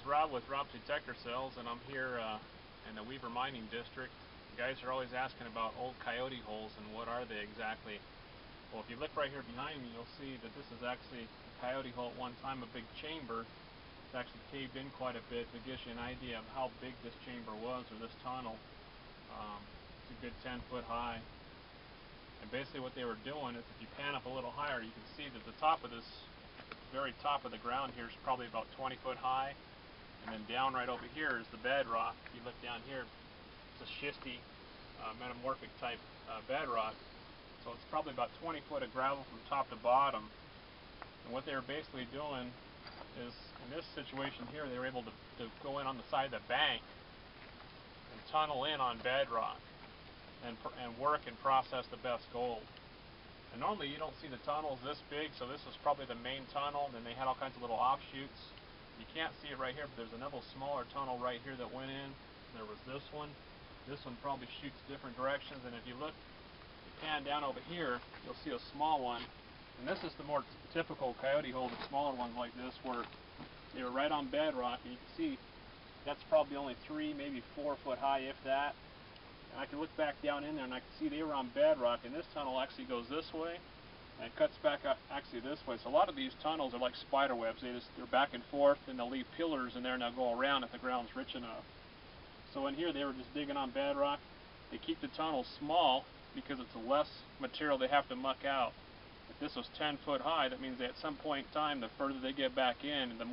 is Rob with Rob's Detector Cells, and I'm here in the Weaver Mining District. You guys are always asking about old coyote holes and what are they exactly. Well, if you look right here behind me, you'll see that this is actually a coyote hole at one time, a big chamber. It's actually caved in quite a bit. That gives you an idea of how big this chamber was, or this tunnel. It's a good 10 foot high. And basically what they were doing is, if you pan up a little higher, you can see that the top of this, very top of the ground here, is probably about 20 foot high. And then down right over here is the bedrock. If you look down here, it's a schisty, metamorphic type bedrock. So it's probably about 20 foot of gravel from top to bottom. And what they were basically doing is, in this situation here, they were able to go in on the side of the bank and tunnel in on bedrock and work and process the best gold. And normally you don't see the tunnels this big, so this was probably the main tunnel, and then they had all kinds of little offshoots. You can't see it right here, but there's another smaller tunnel right here that went in. There was this one. This one probably shoots different directions, and if you look, you pan down over here, you'll see a small one. And this is the more typical coyote hole, the smaller ones like this, where they were right on bedrock, and you can see that's probably only 3, maybe 4 foot high, if that. And I can look back down in there and I can see they were on bedrock, and this tunnel actually goes this way and it cuts back up actually this way. So a lot of these tunnels are like spider webs. They're back and forth, and they'll leave pillars in there and they'll go around if the ground's rich enough. So in here they were just digging on bedrock. They keep the tunnels small because it's less material they have to muck out. If this was 10 foot high, that means that at some point in time, the further they get back in, the